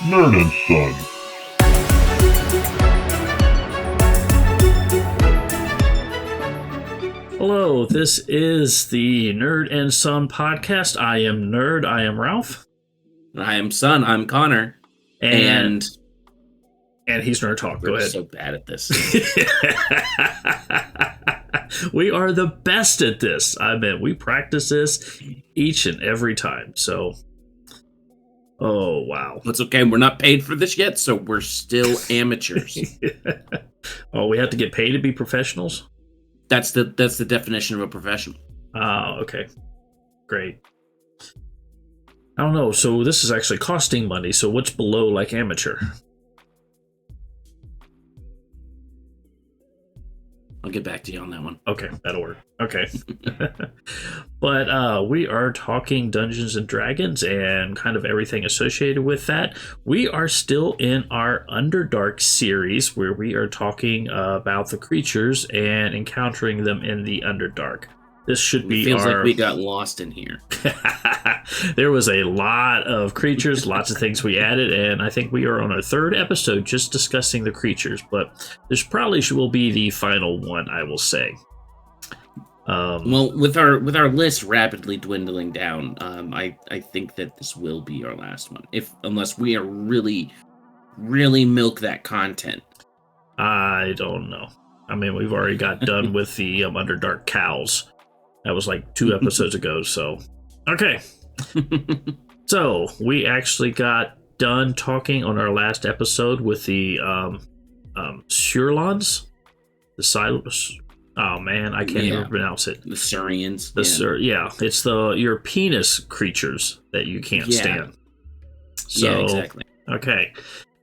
Nerd and Son. Hello, this is the Nerd and Son podcast. I am Nerd, I am Ralph. I am Son, I'm Connor. And he's Nerd Talk. Go ahead. We're so bad at this. We are the best at this. I mean, we practice this each and every time. So, oh, wow. It's okay. We're not paid for this yet, so we're still amateurs. Oh, we have to get paid to be professionals? That's the definition of a professional. Oh, okay. Great. I don't know. So this is actually costing money. So what's below like amateur? I'll get back to you on that one. Okay, that'll work. Okay. But we are talking Dungeons and Dragons and kind of everything associated with that. We are still in our Underdark series where we are talking about the creatures and encountering them in the Underdark. This should be feels like we got lost in here. There was a lot of creatures, lots of things we added, and I think we are on our third episode just discussing the creatures, but this probably will be the final one, I will say. Well, with our list rapidly dwindling down, I think that this will be our last one, unless we are really milk that content. I don't know. I mean, we've already got done with the Underdark cows. That was like 2 episodes ago, so... Okay. So, we actually got done talking on our last episode with the Svirfneblins. The Silos... Oh, man, I can't even pronounce it. The Surians. It's your penis creatures that you can't stand. So, yeah, exactly. Okay.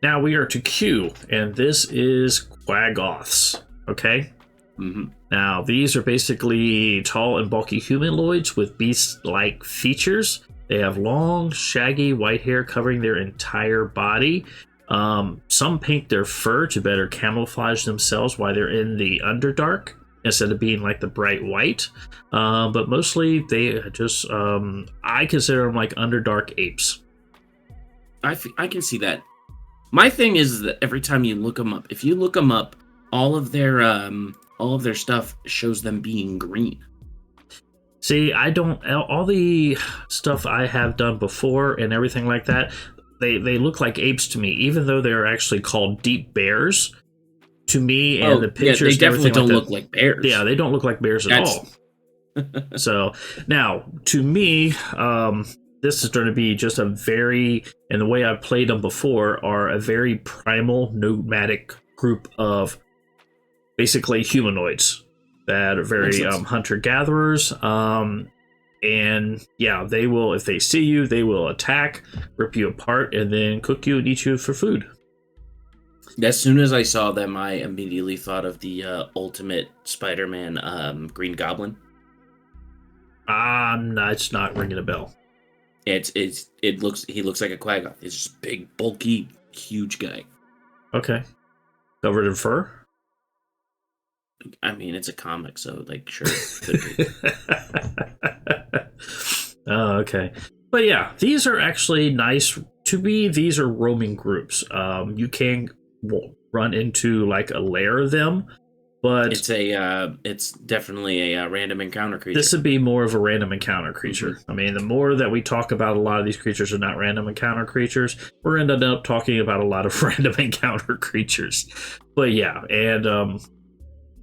Now we are to Q, and this is Quaggoths. Okay? Mm-hmm. Now, these are basically tall and bulky humanoids with beast-like features. They have long, shaggy white hair covering their entire body. Some paint their fur to better camouflage themselves while they're in the Underdark, instead of being like the bright white. But mostly, they just... I consider them like Underdark apes. I can see that. My thing is that every time you look them up, if you look them up, all of their stuff shows them being green. See, I don't... All the stuff I have done before and everything like that, they look like apes to me, even though they're actually called deep bears. To me, and the pictures... they definitely don't look like bears. Yeah, they don't look like bears at all. So, now, to me, this is going to be just a very... And the way I've played them before are a very primal, nomadic group of basically humanoids that are very hunter-gatherers. And yeah, they will, if they see you, they will attack, rip you apart, and then cook you and eat you for food. As soon as I saw them, I immediately thought of the Ultimate Spider-Man Green Goblin. No, it's not ringing a bell. He looks like a Quaggoth. He's just big, bulky, huge guy. Okay. Covered in fur? I mean, it's a comic, so like, sure, could be. Oh, okay. But yeah, these are actually nice. To me, these are roaming groups. You can run into like a lair of them, but it's definitely a random encounter creature. This would be more of a random encounter creature. Mm-hmm. I mean, the more that we talk about a lot of these creatures are not random encounter creatures, we're ended up talking about a lot of random encounter creatures. But yeah, and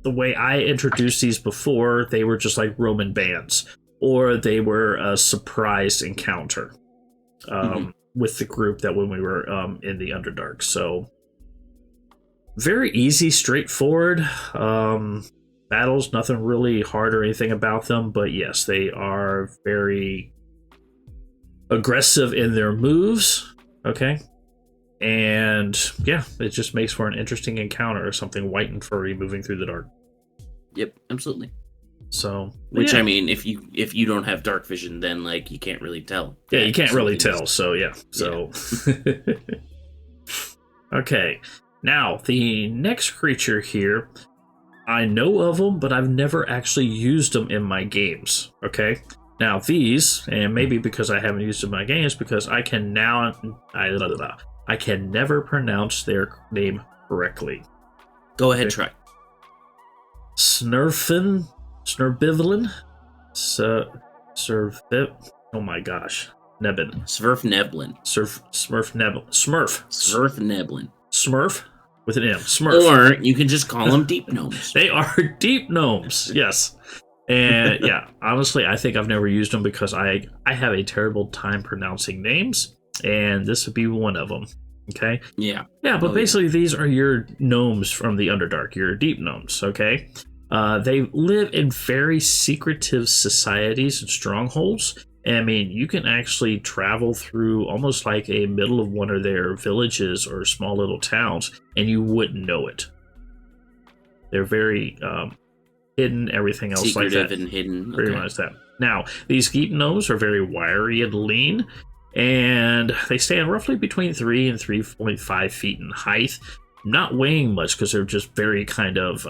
the way I introduced these before, they were just like Roman bands, or they were a surprise encounter with the group that when we were in the Underdark. So very easy, straightforward battles, nothing really hard or anything about them, but yes, they are very aggressive in their moves. Okay. And yeah, it just makes for an interesting encounter of something white and furry moving through the dark. Yep, absolutely. So, which I mean, if you don't have dark vision, then like you can't really tell. Yeah, you can't really tell. So yeah. So okay. Now the next creature here, I know of them, but I've never actually used them in my games. Okay. Now these, and maybe because I haven't used them in my games, because I can now I can never pronounce their name correctly. Go ahead, try. Svirfneblin? Oh my gosh. Nebin. Svirfneblin. Svirfneblin. Smurf with an M. Smurf. Or you can just call them deep gnomes. They are deep gnomes, yes. And yeah, honestly, I think I've never used them because I have a terrible time pronouncing names, and this would be one of them. Okay? Yeah. Yeah, but basically these are your gnomes from the Underdark, your deep gnomes, okay? They live in very secretive societies and strongholds. I mean, you can actually travel through almost like a middle of one of their villages or small little towns, and you wouldn't know it. They're very hidden, everything else secretive like that. And hidden. Pretty much that. Now, these deep gnomes are very wiry and lean, and they stand roughly between 3 and 3.5 feet in height, not weighing much because they're just very kind of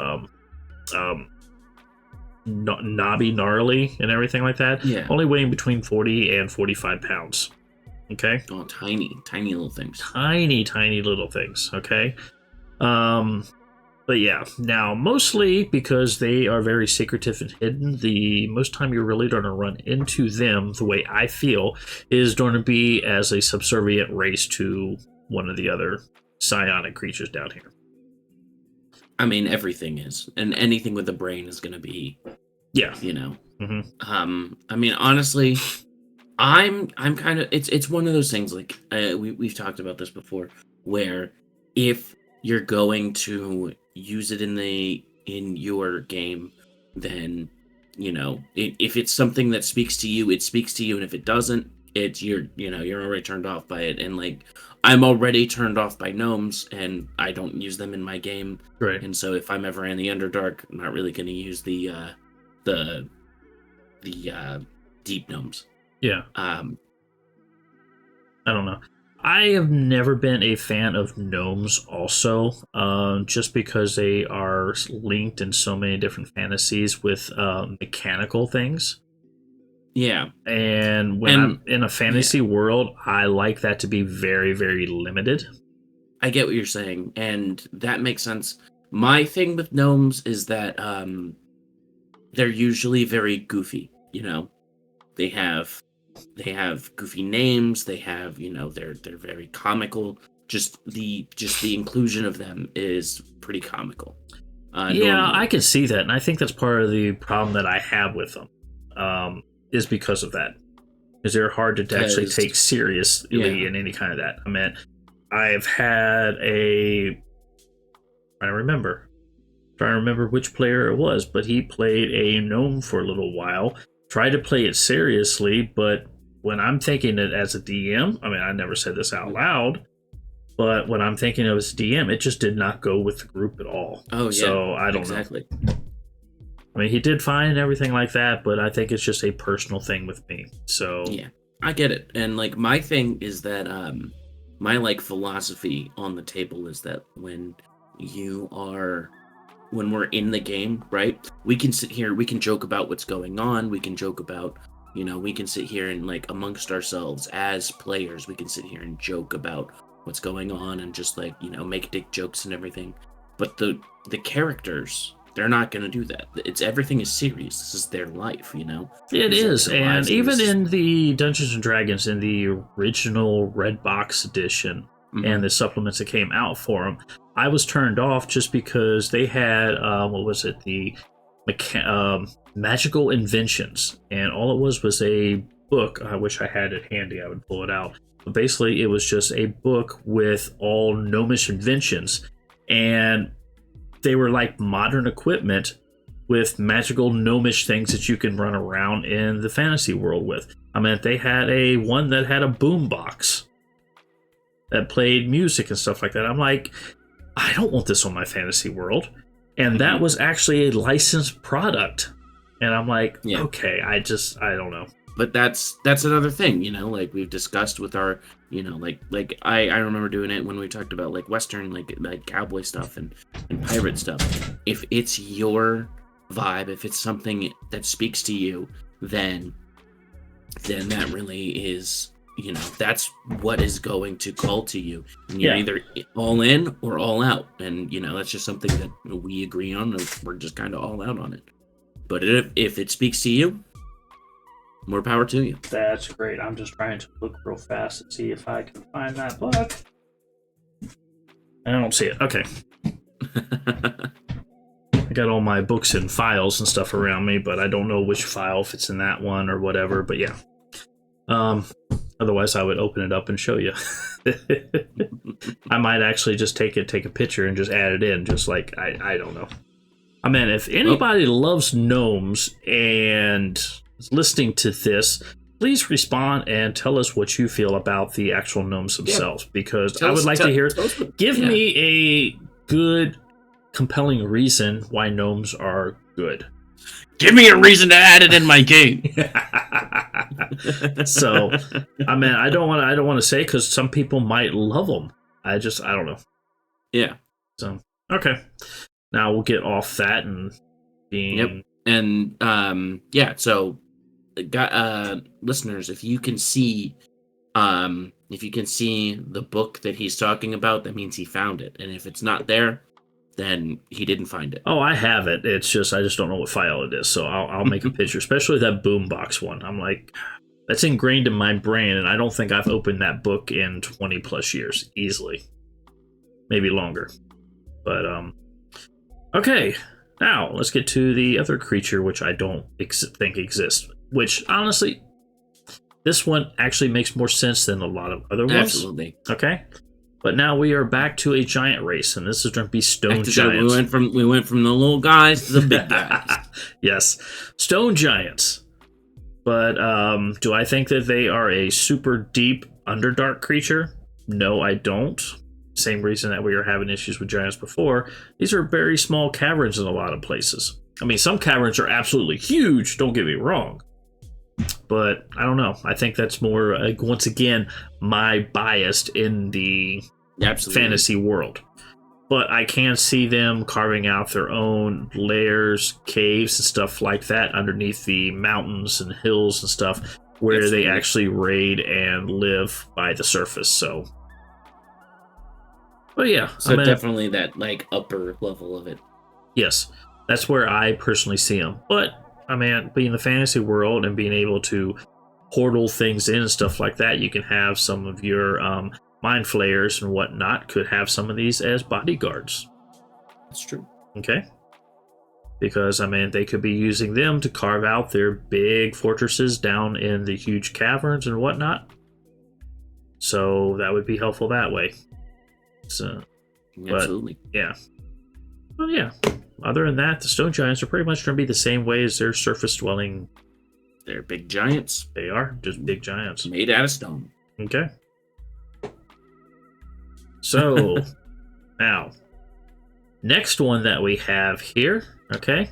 knobby, gnarly, and everything like that. Yeah. Only weighing between 40 and 45 pounds. Okay? Oh, tiny little things. Tiny little things. Okay? But yeah, now mostly because they are very secretive and hidden, the most time you're really going to run into them, the way I feel, is going to be as a subservient race to one of the other psionic creatures down here. I mean, everything is, and anything with a brain is going to be, yeah, you know. Mm-hmm. I mean, honestly, I'm kind of it's one of those things like we've talked about this before, where if you're going to use it in your game, then you know if it's something that speaks to you, it speaks to you, and if it doesn't, you're already turned off by it. And like I'm already turned off by gnomes, and I don't use them in my game. Right. And so if I'm ever in the Underdark, I'm not really going to use the deep gnomes. Yeah. I don't know. I have never been a fan of gnomes also, just because they are linked in so many different fantasies with mechanical things. Yeah. And when I'm in a fantasy world, I like that to be very, very limited. I get what you're saying, and that makes sense. My thing with gnomes is that they're usually very goofy, you know. They have goofy names, they have, they're very comical. Just the inclusion of them is pretty comical. Normally. I can see that, and I think that's part of the problem that I have with them. Is because of that. Because they're hard to actually take seriously in any kind of that. I mean, I've had trying to remember which player it was, but he played a gnome for a little while, tried to play it seriously, but when I'm thinking it as a DM, I mean, I never said this out loud, but when I'm thinking of as a DM, it just did not go with the group at all. Oh, yeah. So I don't know. I mean, he did fine and everything like that, but I think it's just a personal thing with me. So yeah, I get it. And like my thing is that my like philosophy on the table is that when we're in the game, right? We can sit here, we can joke about what's going on, we can joke about, we can sit here and like amongst ourselves as players, we can sit here and joke about what's going on and just like, make dick jokes and everything. But the characters, they're not going to do that. Everything is serious. This is their life, It is, and even in the Dungeons and Dragons, in the original Red Box edition, and the supplements that came out for them, I was turned off just because they had the magical inventions, and all it was a book. I wish I had it handy. I would pull it out. But basically, it was just a book with all gnomish inventions, and they were like modern equipment with magical gnomish things that you can run around in the fantasy world with. I mean, they had one that had a boombox that played music and stuff like that. I'm like, I don't want this on my fantasy world. And that was actually a licensed product. And I'm like, okay, I don't know. But that's another thing, like we've discussed with our, like I remember doing it when we talked about like Western, like cowboy stuff and pirate stuff. If it's your vibe, if it's something that speaks to you, then that really is, that's what is going to call to you. And you're either all in or all out. And, that's just something that we agree on. And we're just kind of all out on it. But if it speaks to you, more power to you. That's great. I'm just trying to look real fast and see if I can find that book. I don't see it. Okay. I got all my books and files and stuff around me, but I don't know which file, if it's in that one or whatever. But yeah. Otherwise, I would open it up and show you. I might actually just take a picture and just add it in, just like I don't know. I mean, if anybody loves gnomes and is listening to this, please respond and tell us what you feel about the actual gnomes themselves, because I would like to hear. Give me a good, compelling reason why gnomes are good. Give me a reason to add it in my game. So, I mean, I don't want to say, because some people might love them. I don't know. Yeah. So, okay. Now we'll get off that and being. Yep. And so, listeners, if you can see the book that he's talking about, that means he found it. And if it's not there, then he didn't find it. Oh, I have it. It's just I just don't know what file it is, so I'll make a picture, especially that boombox one. I'm like, that's ingrained in my brain, and I don't think I've opened that book in 20 plus years easily, maybe longer. But okay, now let's get to the other creature, which I don't think exists. Which honestly, this one actually makes more sense than a lot of other ones. Absolutely. Okay. But now we are back to a giant race, and this is going to be stone giants. We went from the little guys to the big guys. Yes, stone giants. But do I think that they are a super deep Underdark creature? No, I don't. Same reason that we were having issues with giants before. These are very small caverns in a lot of places. I mean, some caverns are absolutely huge, don't get me wrong. But I don't know. I think that's more, once again, my bias in the fantasy world. But I can see them carving out their own lairs, caves, and stuff like that underneath the mountains and hills and stuff, where they actually raid and live by the surface. So, but yeah, so definitely that like upper level of it. Yes, that's where I personally see them. But I mean, being in the fantasy world and being able to portal things in and stuff like that, you can have some of your mind flayers and whatnot could have some of these as bodyguards. That's true. Okay. Because, I mean, they could be using them to carve out their big fortresses down in the huge caverns and whatnot. So that would be helpful that way. So, absolutely. But, yeah. Well, yeah. Other than that, the stone giants are pretty much going to be the same way as their surface dwelling. They're big giants. They are just big giants. Made out of stone. Okay. So, now, next one that we have here, okay?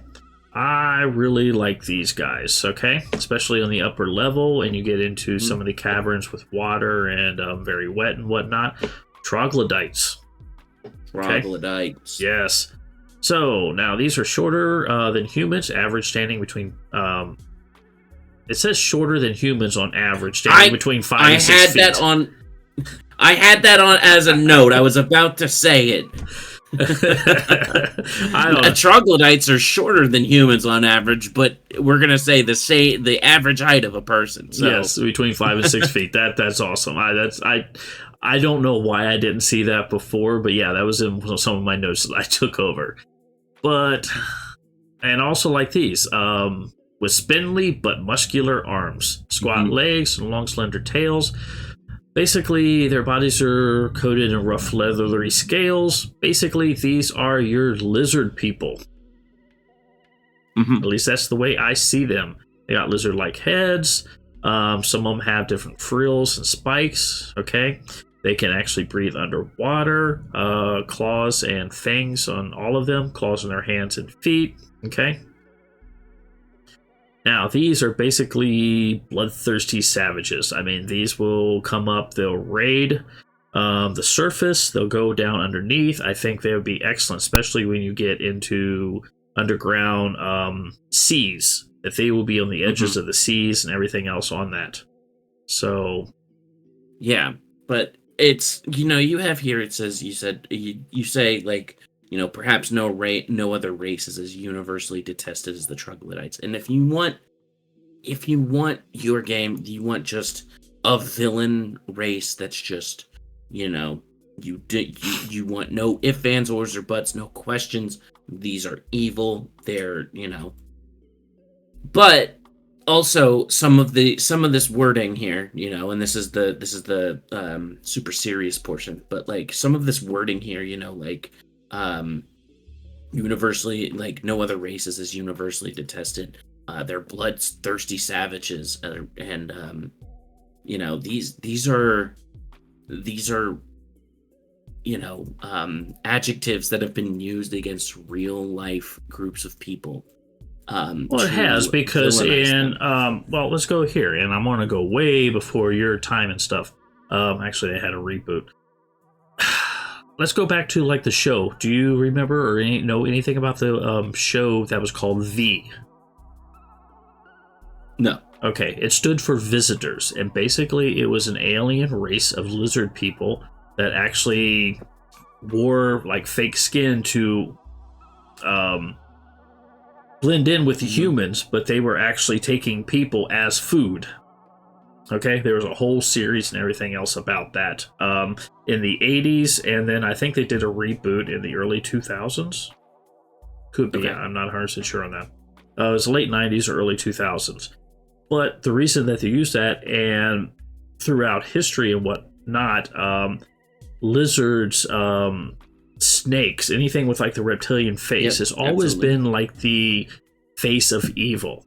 I really like these guys, okay? Especially on the upper level, and you get into some of the caverns with water and very wet and whatnot. Troglodytes. Troglodytes. Okay? Yes. So, now these are shorter than humans, average standing between... it says shorter than humans on average, standing between 5 and 6 feet. I had that on as a note. I was about to say it. Troglodytes are shorter than humans on average, but we're gonna say the average height of a person. So. Yes, between 5 and 6 feet. That's awesome. I don't know why I didn't see that before, but yeah, that was in some of my notes that I took over. But and also like these, with spindly but muscular arms, squat legs, and long slender tails. Basically, their bodies are coated in rough leathery scales. Basically, these are your lizard people. At least that's the way I see them. They got lizard-like heads. Some of them have different frills and spikes. Okay, they can actually breathe underwater. Claws and fangs on all of them. Claws on their hands and feet. Okay. Now, these are basically bloodthirsty savages. I mean, these will come up, they'll raid the surface, they'll go down underneath. I think they would be excellent, especially when you get into underground seas, that they will be on the edges of the seas and everything else on that. So, Yeah, but it's, you have here, it says, you say, like, perhaps no other race is as universally detested as the Troglodytes. And if you want your game, you want just a villain race that's just, you want no ifs, ands, ors, or buts, no questions. These are evil. They're, but also some of this wording here, and this is the super serious portion, but like some of this wording here, like universally, like no other races is universally detested. They're bloodthirsty savages, and these are adjectives that have been used against real life groups of people. Well, it has, because let's go here, and I'm going to go way before your time and stuff. Actually, I had a reboot. Let's go back to like the show. Do you remember or know anything about the show that was called V? No. Okay, it stood for visitors, and basically it was an alien race of lizard people that actually wore like fake skin to blend in with the humans, but they were actually taking people as food. Okay, there was a whole series and everything else about that in the 80s, and then I think they did a reboot in the early 2000s. Could be, okay. I'm not 100% sure on that. It was late 90s or early 2000s. But the reason that they used that, and throughout history and whatnot, lizards, snakes, anything with like the reptilian face has always been like the face of evil.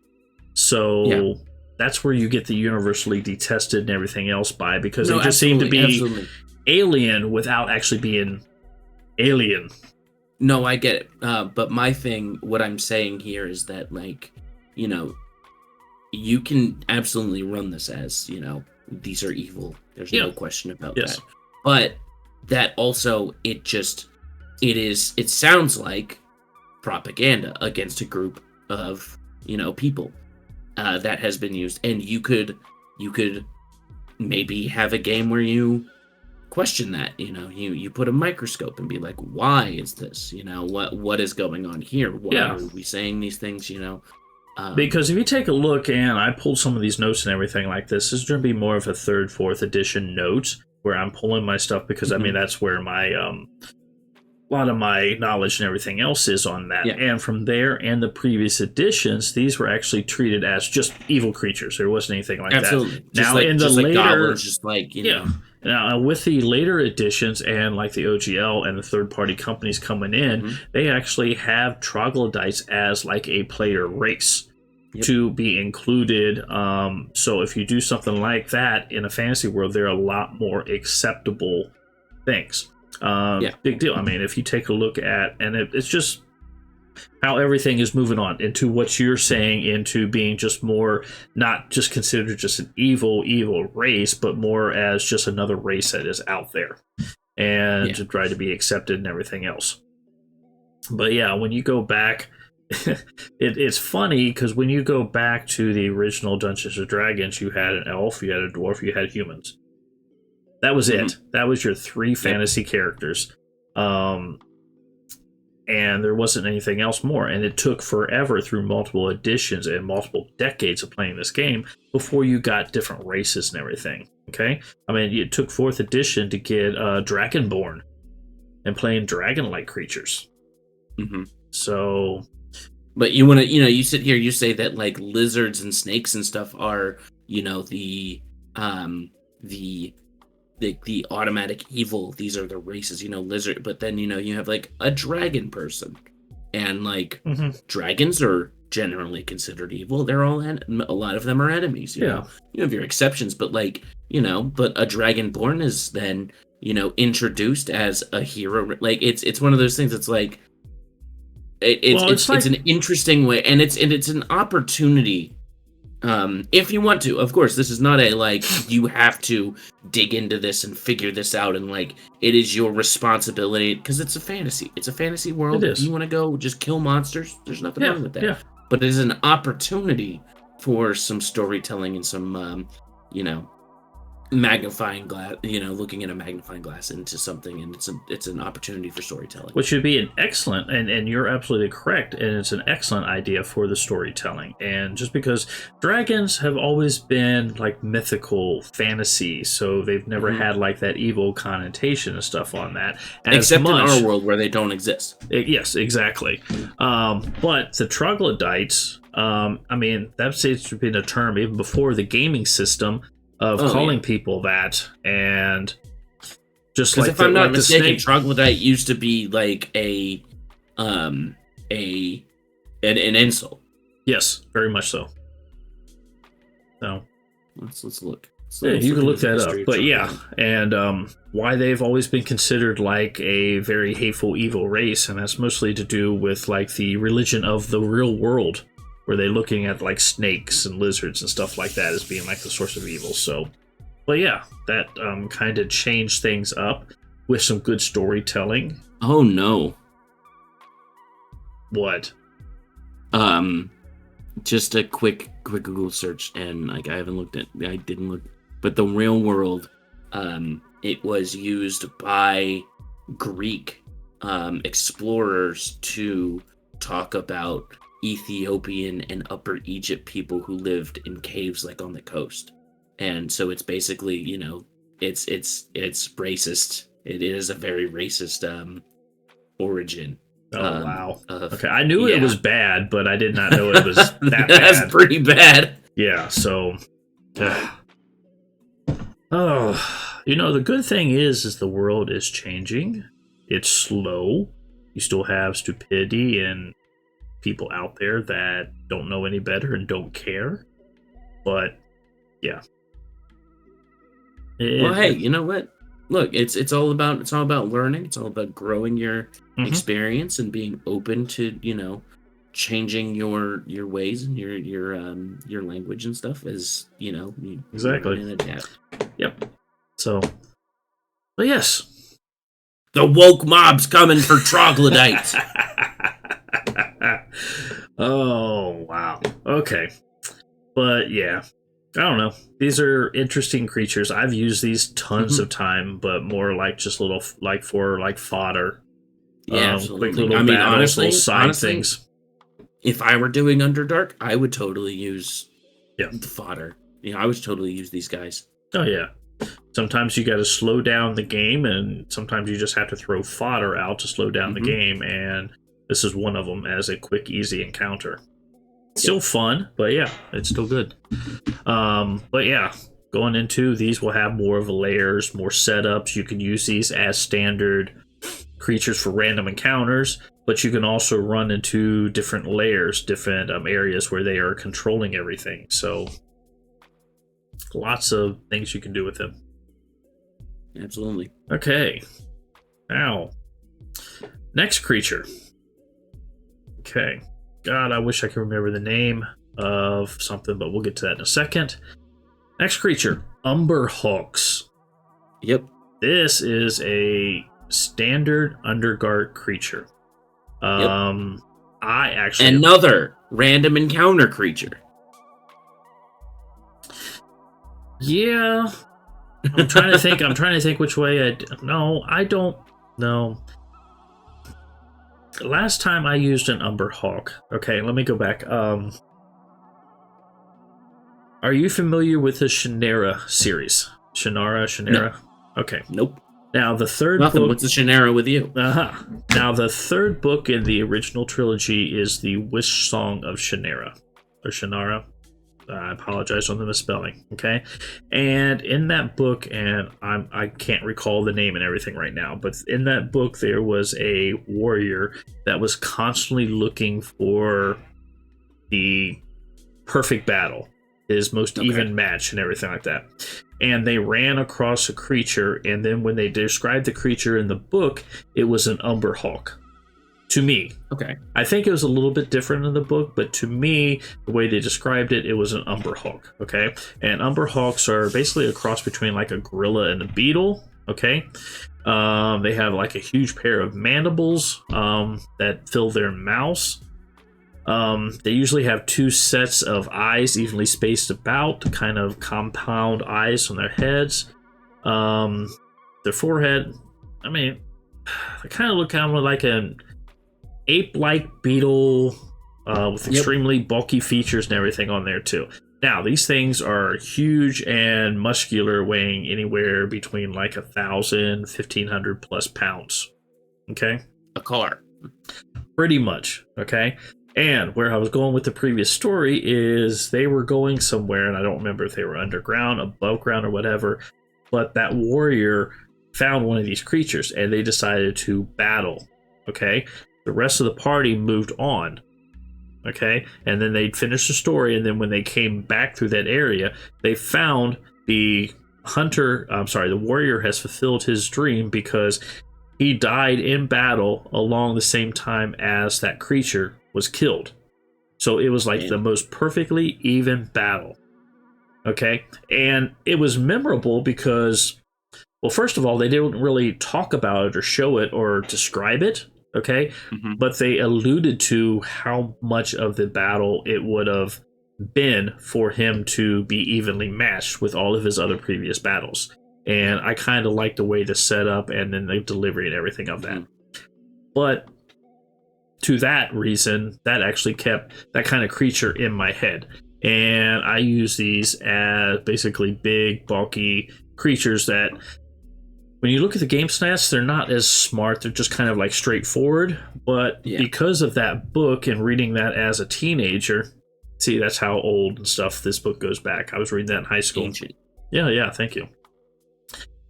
So that's where you get the universally detested and everything else by, because they just seem to be alien without actually being alien. No, I get it. But what I'm saying here is that, like, you can absolutely run this as, these are evil. There's no question about that. But that also, it sounds like propaganda against a group of, people that has been used. And you could maybe have a game where you question that, you put a microscope and be like, why is this? What is going on here? Why are we saying these things, because if you take a look, and I pulled some of these notes and everything like this is going to be more of a 3rd, 4th edition notes where I'm pulling my stuff, because I mean that's where my a lot of my knowledge and everything else is on that. And from there and the previous editions, these were actually treated as just evil creatures. There wasn't anything like that. Now in the later, goblins, just like Now, with the later editions and like the OGL and the third-party companies coming in, they actually have troglodytes as like a player race to be included. So if you do something like that in a fantasy world, they're a lot more acceptable things. Big deal. I mean, if you take a look at, and it's just how everything is moving on into what you're saying, into being just more, not just considered just an evil race, but more as just another race that is out there and to try to be accepted and everything else. But yeah, when you go back, it's funny because when you go back to the original Dungeons and Dragons, you had an elf, you had a dwarf, you had humans. That was it. That was your 3 fantasy characters. And there wasn't anything else more. And it took forever through multiple editions and multiple decades of playing this game before you got different races and everything. Okay? I mean, it took 4th edition to get Dragonborn and playing dragon-like creatures. So... But you want to, you sit here, you say that like lizards and snakes and stuff are, the automatic evil. These are the races, lizard. But then, you have like a dragon person, and like dragons are generally considered evil. They're all, a lot of them are enemies. You know, you have your exceptions, but like, but a dragonborn is then, introduced as a hero. Like it's one of those things that's like, it's an interesting way, and it's an opportunity. If you want to, of course, this is not a like you have to dig into this and figure this out, and like it is your responsibility, because it's a fantasy. It's a fantasy world. If you want to go just kill monsters, there's nothing wrong with that. But it is an opportunity for some storytelling and some magnifying glass, looking at a magnifying glass into something, and it's an opportunity for storytelling, which would be an excellent, and you're absolutely correct, and it's an excellent idea for the storytelling. And just because dragons have always been like mythical fantasy, so they've never had like that evil connotation and stuff on that, except in our world where they don't exist. Yes, exactly. But the Troglodytes, I mean, that seems to have been a term even before the gaming system of calling people that, and just like if I'm not mistaken, troglodyte used to be like an insult. Yes, very much so. So let's look. You can look that up, but yeah, and why they've always been considered like a very hateful, evil race, and that's mostly to do with like the religion of the real world, where they're looking at like snakes and lizards and stuff like that as being like the source of evil. So, but yeah, that kind of changed things up with some good storytelling. Oh no! What? Just a quick Google search, and like I didn't look, but the real world, it was used by Greek explorers to talk about Ethiopian and Upper Egypt people who lived in caves like on the coast. And so it's basically, it's racist. It is a very racist origin. Oh wow. Okay, I knew it was bad, but I did not know it was that bad. That's pretty bad. Yeah, so the good thing is the world is changing. It's slow. You still have stupidity and people out there that don't know any better and don't care. But yeah. Well, hey, you know what? Look, it's all about learning. It's all about growing your experience and being open to, changing your ways and your language and stuff as, you exactly. And adapt. Yep. So, but yes. The woke mob's coming for troglodytes. Oh, wow. Okay. But yeah, I don't know. These are interesting creatures. I've used these tons of time, but more like just little, like for like fodder. Yeah, absolutely. Quick little battles, little side things. If I were doing Underdark, I would totally use the fodder. I would totally use these guys. Oh, yeah. Sometimes you got to slow down the game, and sometimes you just have to throw fodder out to slow down the game, and this is one of them as a quick, easy encounter. Still fun, but yeah, it's still good. But yeah, going into these will have more of a layers, more setups. You can use these as standard creatures for random encounters, but you can also run into different layers, different areas where they are controlling everything. So lots of things you can do with them. Absolutely. Okay. Now, next creature. Okay. God, I wish I could remember the name of something, but we'll get to that in a second. Next creature, Umber Hulks. Yep. This is a standard Underdark creature. I actually... Another random encounter creature. Yeah. I'm trying to think which way No, I don't know. Last time I used an Umber Hulk. Okay, let me go back. Are you familiar with the Shannara series? Shannara? No. Okay. Nope. Now the third book... What's the Shannara with you? Now the third book in the original trilogy is the Wish Song of Shannara. Or Shannara. I apologize on the misspelling, okay? And in that book, and I can't recall the name and everything right now, but in that book there was a warrior that was constantly looking for the perfect battle, his most even match and everything like that. And they ran across a creature, and then when they described the creature in the book, it was an Umber Hulk. To me. Okay. I think it was a little bit different in the book, but to me, the way they described it, it was an Umber Hulk, okay? And Umber Hulks are basically a cross between like a gorilla and a beetle, okay? They have like a huge pair of mandibles that fill their mouths. They usually have 2 sets of eyes evenly spaced about, kind of compound eyes on their heads. Their forehead, I mean, they kind of look kind of like an ape-like beetle with extremely bulky features and everything on there too. Now, these things are huge and muscular, weighing anywhere between like 1,000, 1,500 plus pounds. Okay? A car. Pretty much. Okay? And where I was going with the previous story is they were going somewhere, and I don't remember if they were underground, above ground, or whatever, but that warrior found one of these creatures, and they decided to battle. Okay? The rest of the party moved on. Okay? And then they'd finished the story, and then when they came back through that area, they found the warrior has fulfilled his dream because he died in battle along the same time as that creature was killed. So it was like the most perfectly even battle. Okay? And it was memorable because, well, first of all, they didn't really talk about it or show it or describe it. Okay? Mm-hmm. But they alluded to how much of the battle it would have been for him to be evenly matched with all of his other previous battles. And I kind of like the way the setup and then the delivery and everything of that. But to that reason, that actually kept that kind of creature in my head. And I use these as basically big, bulky creatures that, when you look at the game stats, they're not as smart. They're just kind of like straightforward. But because of that book and reading that as a teenager, see, that's how old and stuff this book goes back. I was reading that in high school. Ancient. Yeah, thank you.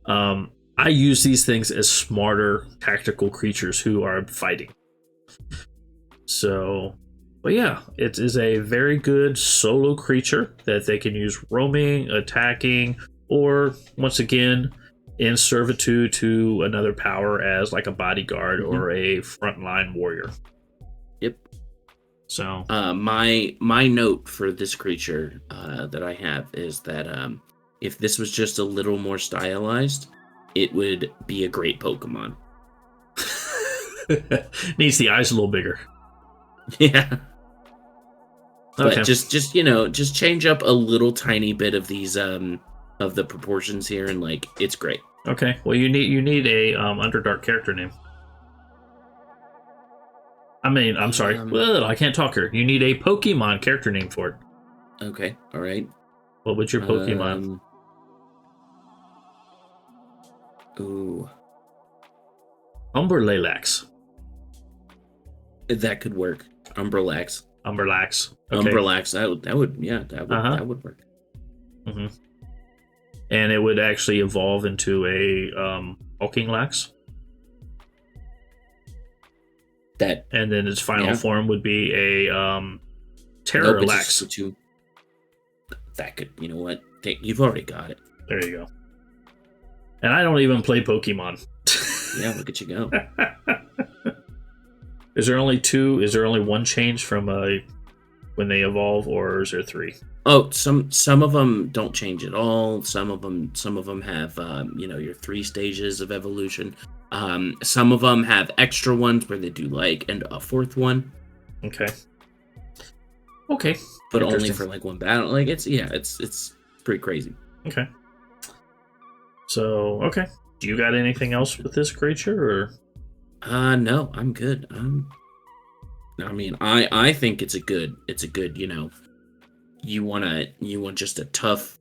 I use these things as smarter tactical creatures who are fighting. So, but yeah, it is a very good solo creature that they can use roaming, attacking, or once again, in servitude to another power as like a bodyguard or a frontline warrior. Yep. So, my note for this creature that I have is that if this was just a little more stylized, it would be a great Pokemon. Needs the eyes a little bigger. Yeah. Okay. But just change up a little tiny bit of these of the proportions here, and like it's great. Okay. Well, you need a Underdark character name. I mean, I'm sorry. Well, I can't talk here. You need a Pokemon character name for it. Okay. All right. What would your Pokemon? Umber Hulks. That could work. Umberlax. Umberlax. Okay. Umberlax. That would work. Mm-hmm. And it would actually evolve into a Hulking Lax. And then its final form would be a Terrorlax. That could, you know what? You've already got it. There you go. And I don't even play Pokemon. Yeah, look at you go. Is there only two? Is there only one change from when they evolve, or is there 3? Oh, some of them don't change at all. Some of them have your 3 stages of evolution. Some of them have extra ones where they do like and a 4th one. Okay. But only for like one battle. Like it's pretty crazy. Okay. So do you got anything else with this creature, or? No, I'm good. I mean, I think it's a good, you want just a tough,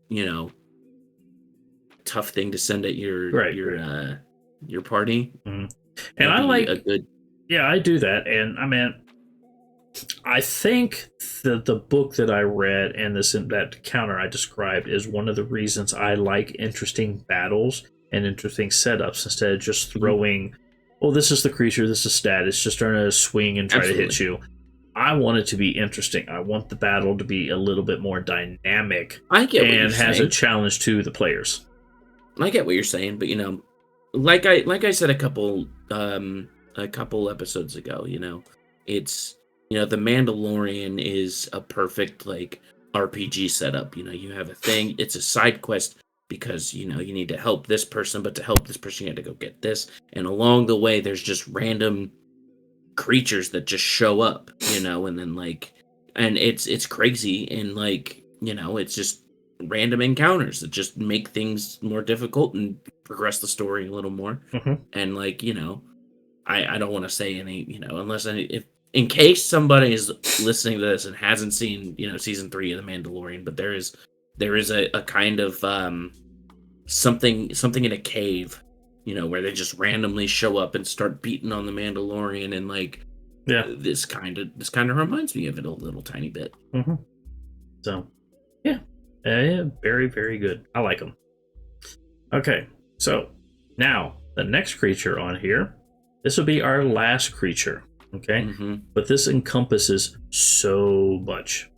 tough thing to send at your party. Mm-hmm. And I like a good. Yeah, I do that. And I mean, I think that the book that I read and that counter I described is one of the reasons I like interesting battles and interesting setups instead of just throwing, well, this is the creature, this is stat, it's just trying to swing and try to hit you. I want it to be interesting. I want the battle to be a little bit more dynamic. I get what and you're has saying. A challenge to the players. I get what you're saying, but like I said a couple episodes ago, it's the Mandalorian is a perfect like RPG setup. You have a thing, it's a side quest because you need to help this person, but to help this person you have to go get this, and along the way there's just random creatures that just show up, you know, and then like, and it's crazy, and like, you know, it's just random encounters that just make things more difficult and progress the story a little more. And like, you know, I don't want to say any, you know, unless if in case somebody is listening to this and hasn't seen, you know, season 3 of The Mandalorian, but there is a kind of something in a cave, you know, where they just randomly show up and start beating on the Mandalorian, and like, this kind of reminds me of it a little tiny bit. So, yeah, very, very good. I like them. Okay, so now the next creature on here, this will be our last creature. Okay, but this encompasses so much.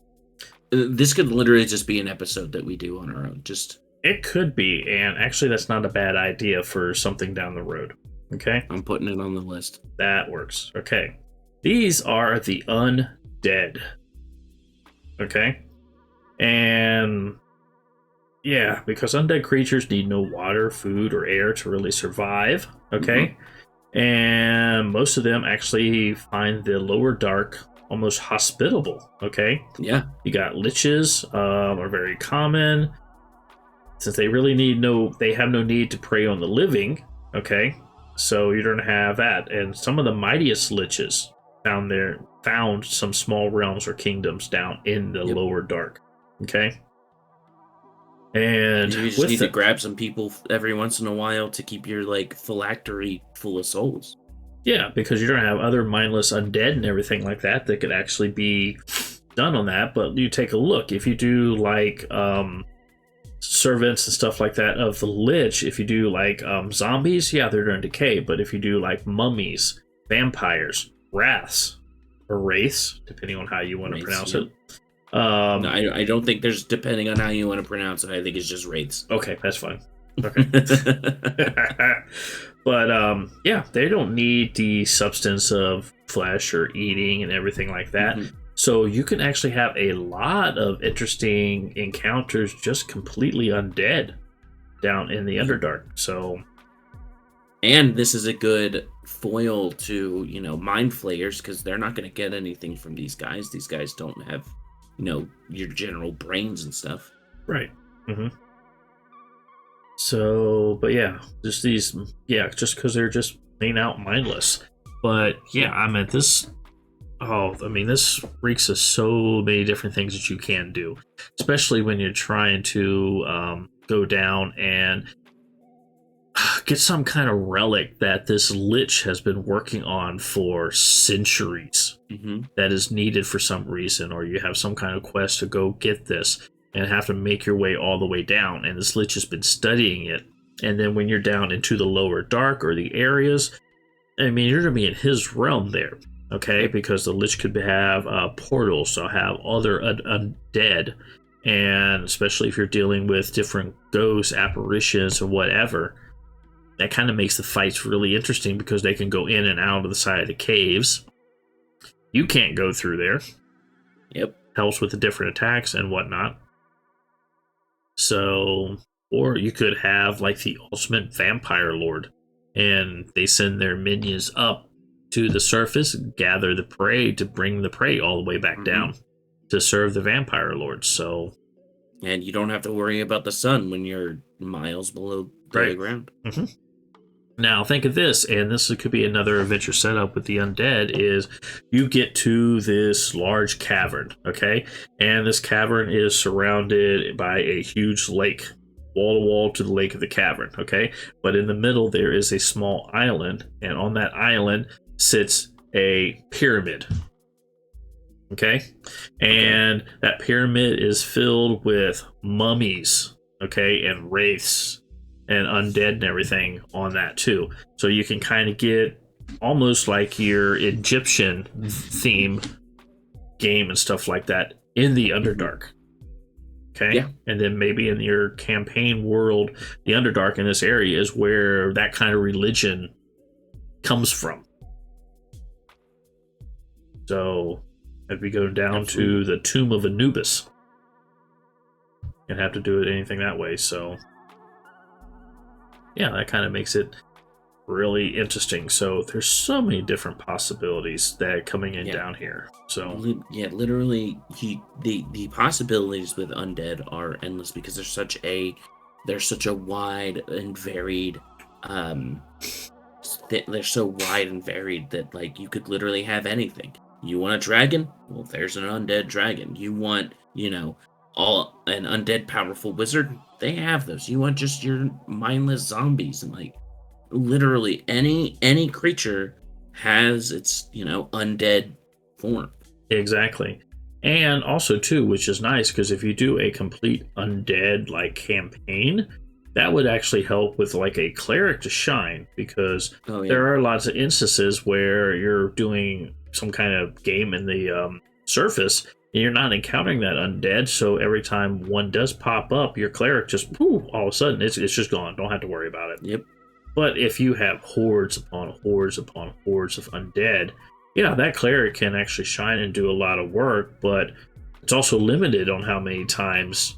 This could literally just be an episode that we do on our own. It could be, and actually that's not a bad idea for something down the road. Okay? I'm putting it on the list. That works. Okay. These are the Undead. Okay? And yeah, because undead creatures need no water, food, or air to really survive. Okay? And most of them actually find the lower dark almost hospitable. Okay? Yeah. You got liches, are very common. Since they really they have no need to prey on the living, okay? So you don't have that. And some of the mightiest liches found some small realms or kingdoms down in the lower dark, okay? And you just need to grab some people every once in a while to keep your like phylactery full of souls. Yeah, because you don't have other mindless undead and everything like that could actually be done on that. But you take a look, if you do like servants and stuff like that of the lich, if you do like zombies, they're going to decay. But if you do like mummies, vampires, wraiths, or wraiths, depending on how you want to pronounce it. No, I don't think there's, depending on how you want to pronounce it, I think it's just wraiths. Okay, that's fine. Okay. But they don't need the substance of flesh or eating and everything like that. So you can actually have a lot of interesting encounters just completely undead down in the Underdark. So, and this is a good foil to, you know, mind flayers, because they're not going to get anything from these guys. These guys don't have, you know, your general brains and stuff. Right. So, but just these, just because they're just plain out mindless. But this reeks of so many different things that you can do, especially when you're trying to go down and get some kind of relic that this lich has been working on for centuries that is needed for some reason, or you have some kind of quest to go get this and have to make your way all the way down, and this lich has been studying it. And then when you're down into the lower dark or the areas, you're going to be in his realm there. Okay, because the lich could have portals, so have other undead, and especially if you're dealing with different ghosts, apparitions, or whatever, that kind of makes the fights really interesting because they can go in and out of the side of the caves. You can't go through there. Yep. Helps with the different attacks and whatnot. So, or you could have like the ultimate vampire lord, and they send their minions up to the surface, gather the prey to bring the prey all the way back down to serve the vampire lord. So, and you don't have to worry about the sun when you're miles below the ground. Now think of this, and this could be another adventure setup with the undead, is you get to this large cavern, okay? And this cavern is surrounded by a huge lake, wall to wall to the lake of the cavern, okay? But in the middle there is a small island, and on that island sits a pyramid. Okay? And that pyramid is filled with mummies, okay, and wraiths and undead and everything on that too. So you can kind of get almost like your Egyptian theme game and stuff like that in the Underdark. Okay? Yeah. And then maybe in your campaign world, the Underdark in this area is where that kind of religion comes from. So, if we go down to the Tomb of Anubis, you have to do it anything that way. So, that kind of makes it really interesting. So there's so many different possibilities that are coming in Yeah. down here. So Yeah, literally, the possibilities with Undead are endless because they're such a wide and varied they're so wide and varied that like you could literally have anything. You want a dragon? Well, there's an undead dragon. You want, all an undead powerful wizard? They have those. You want just your mindless zombies and like literally any creature has its, undead form. exactly. And also too, which is nice because if you do a complete undead like campaign, that would actually help with like a cleric to shine because there are lots of instances where you're doing some kind of game in the surface and you're not encountering that undead. So every time one does pop up, your cleric just all of a sudden it's just gone. Don't have to worry about it. Yep. But if you have hordes upon hordes upon hordes of undead, yeah, that cleric can actually shine and do a lot of work, but it's also limited on how many times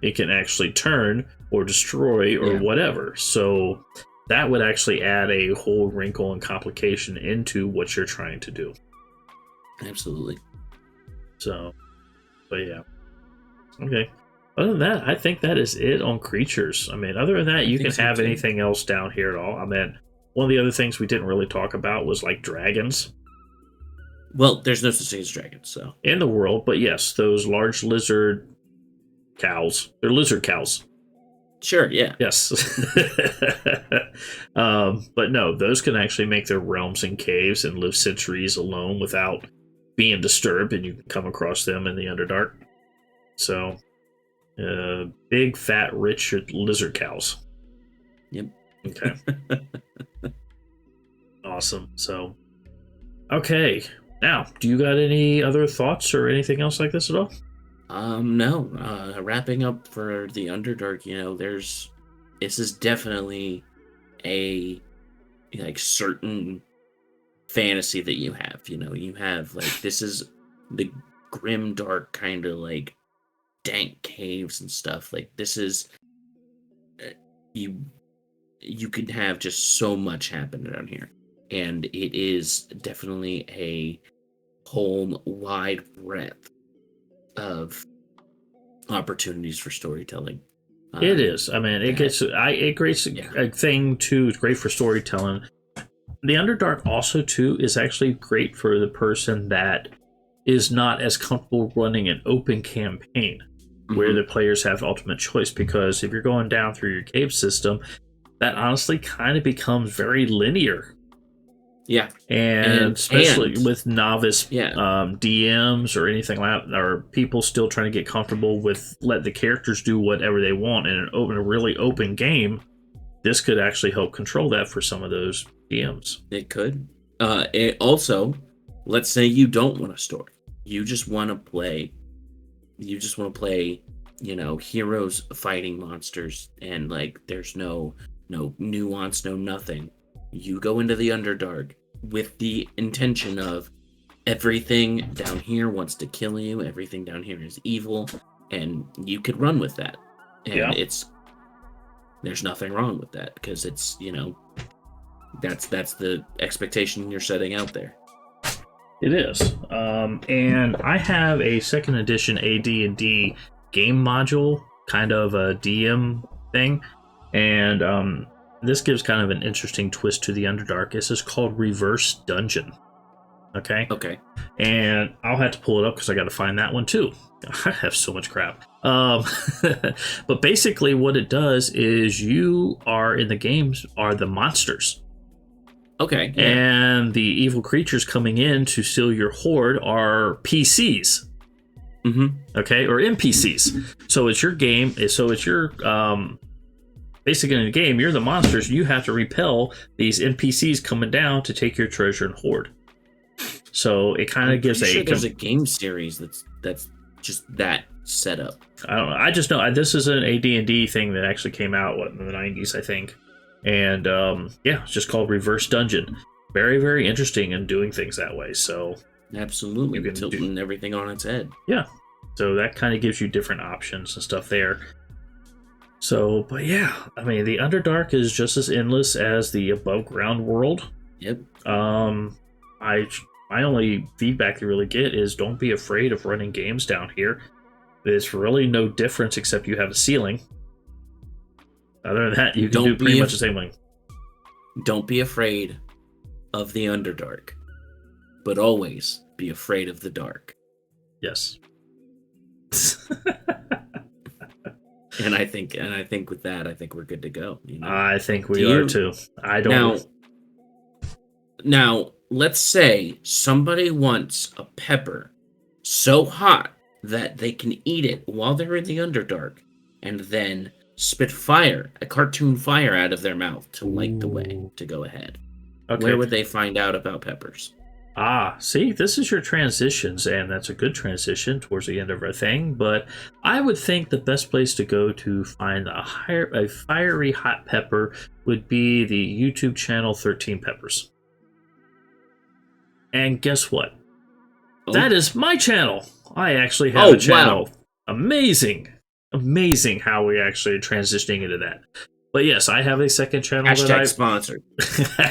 it can actually turn or destroy or whatever. So that would actually add a whole wrinkle and complication into what you're trying to do. Absolutely. So, but yeah. Okay. Other than that, I think that is it on creatures. I mean, other than that, you can have anything else down here at all. I mean, one of the other things we didn't really talk about was like dragons. Well, there's no such thing as dragons, so. In the world, but yes, those large lizard cows. They're lizard cows. Sure, yeah. Yes. But no, those can actually make their realms and caves and live centuries alone without being disturbed, and you can come across them in the Underdark. So, big, fat, rich lizard cows. Yep. Okay. Awesome. So, okay. Now, do you got any other thoughts or anything else like this at all? No. Wrapping up for the Underdark, this is definitely a like certain fantasy that you have. You have like this is the grim dark kind of like dank caves and stuff. Like this is you can have just so much happen down here, and it is definitely a whole wide breadth of opportunities for storytelling. It is. I mean, it creates a thing too. It's great for storytelling. The Underdark also too is actually great for the person that is not as comfortable running an open campaign where the players have ultimate choice, because if you're going down through your cave system, that honestly kind of becomes very linear. Yeah, and especially with novice DMs or anything like that, or people still trying to get comfortable with let the characters do whatever they want in a really open game, this could actually help control that for some of those DMs. It could. It also, let's say you don't want a story. You just want to play. Heroes fighting monsters, and like there's no nuance, no nothing. You go into the Underdark with the intention of everything down here wants to kill you, everything down here is evil, and you could run with that. And there's nothing wrong with that, because it's, that's the expectation you're setting out there. It is. And I have a second edition AD&D game module, kind of a DM thing, and this gives kind of an interesting twist to the Underdark. This is called Reverse Dungeon. Okay? Okay. And I'll have to pull it up because I got to find that one too. I have so much crap. But basically what it does is you are in the games are the monsters. Okay. Yeah. And the evil creatures coming in to steal your hoard are PCs. Okay? Or NPCs. So it's your game. So it's your... basically, in the game, you're the monsters. You have to repel these NPCs coming down to take your treasure and hoard. So it kind of gives there's a game series that's just that setup. I don't know. I just know this is an AD&D thing that actually came out in the 90s, I think. And it's just called Reverse Dungeon. Very, very interesting in doing things that way. So absolutely, tilting everything on its head. Yeah. So that kind of gives you different options and stuff there. So, but yeah, I mean, the Underdark is just as endless as the above ground world. Yep. I my only feedback you really get is don't be afraid of running games down here. There's really no difference except you have a ceiling. Other than that, you can do pretty much the same thing. Don't be afraid of the Underdark, but always be afraid of the dark. Yes. And I think with that, I think we're good to go. You know? I think we are too. I don't. Now, let's say somebody wants a pepper so hot that they can eat it while they're in the Underdark, and then spit a cartoon fire out of their mouth to light the way to go ahead. Okay. Where would they find out about peppers? See, this is your transitions, and that's a good transition towards the end of our thing, but I would think the best place to go to find a fiery hot pepper would be the YouTube channel 13 Peppers. And guess what? Oh. That is my channel! I actually have a channel. Wow. Amazing how we actually are transitioning into that. But yes, I have a second channel. Sponsored. But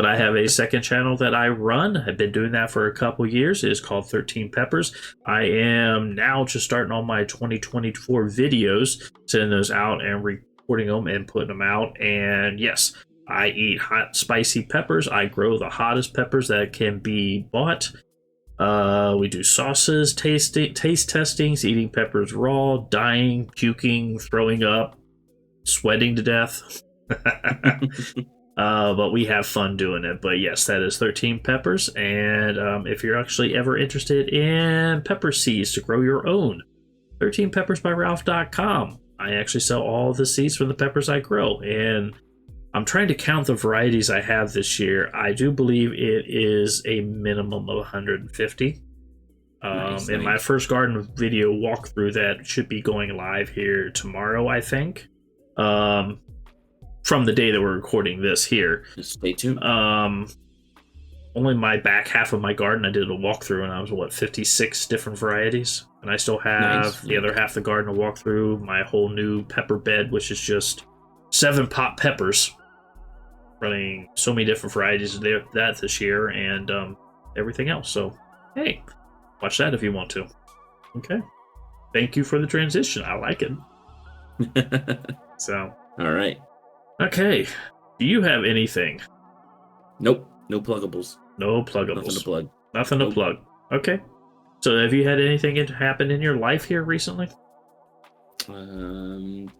I have a second channel that I run. I've been doing that for a couple years. It is called 13 Peppers. I am now just starting on my 2024 videos, sending those out and recording them and putting them out. And yes, I eat hot, spicy peppers. I grow the hottest peppers that can be bought. We do sauces, taste testings, eating peppers raw, dying, puking, throwing up, sweating to death. But we have fun doing it. But yes, that is 13 Peppers. And if you're actually ever interested in pepper seeds to grow your own, 13peppersbyralph.com. I actually sell all the seeds from the peppers I grow. And I'm trying to count the varieties I have this year. I do believe it is a minimum of 150. Nice. My first garden video walkthrough that should be going live here tomorrow, I think. From the day that we're recording this here. Just stay tuned. Only my back half of my garden I did a walkthrough, and I was 56 different varieties, and I still have the other half of the garden to walk through. My whole new pepper bed, which is just 7 pot peppers, running so many different varieties of that this year, and everything else. So hey, watch that if you want to. Okay, thank you for the transition. I like it. So all right. Okay. Do you have anything? Nope. No pluggables. No pluggables. Nothing to plug. Nothing to plug. Okay. So have you had anything happen in your life here recently? Nope.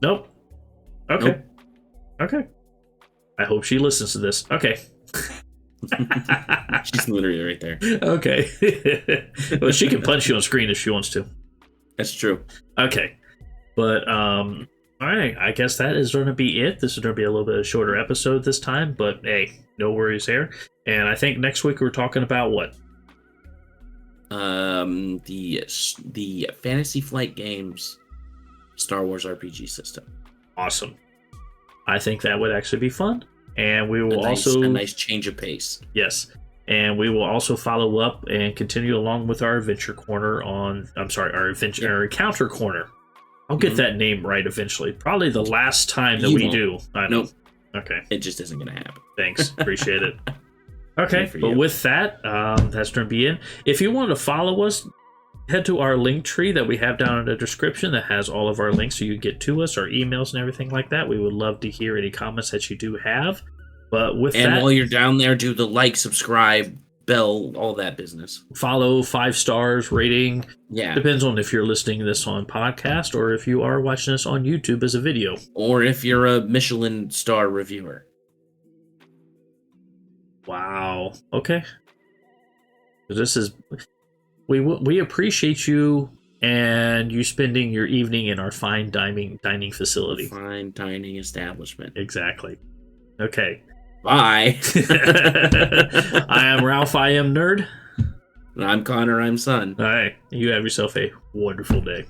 Nope. Okay. Nope. Okay. I hope she listens to this. Okay. She's literally right there. Okay. Well, she can punch you on screen if she wants to. That's true. Okay. But, all right, I guess that is going to be it. This is going to be a little bit of a shorter episode this time, but hey, no worries there. And I think next week we're talking about what? The Fantasy Flight Games Star Wars RPG system. Awesome. I think that would actually be fun. And we will also... A nice change of pace. Yes. And we will also follow up and continue along with our Adventure Corner on... I'm sorry, our Encounter Corner. I'll get that name right eventually. Probably the last time that we do. I know. Nope. Okay. It just isn't going to happen. Thanks. Appreciate it. Okay. But with that, that's going to be it. If you want to follow us, head to our link tree that we have down in the description that has all of our links so you can get to us, our emails and everything like that. We would love to hear any comments that you do have. But with that... And while you're down there, do the like, subscribe, bell, all that business. Follow, 5 stars, rating. Yeah. Depends on if you're listening to this on podcast or if you are watching this on YouTube as a video. Or if you're a Michelin star reviewer. Wow. Okay. This is... We appreciate you and you spending your evening in our fine dining facility. Fine dining establishment. Exactly. Okay. Bye. I am Ralph. I am Nerd. And I'm Connor. I'm Son. All right. You have yourself a wonderful day.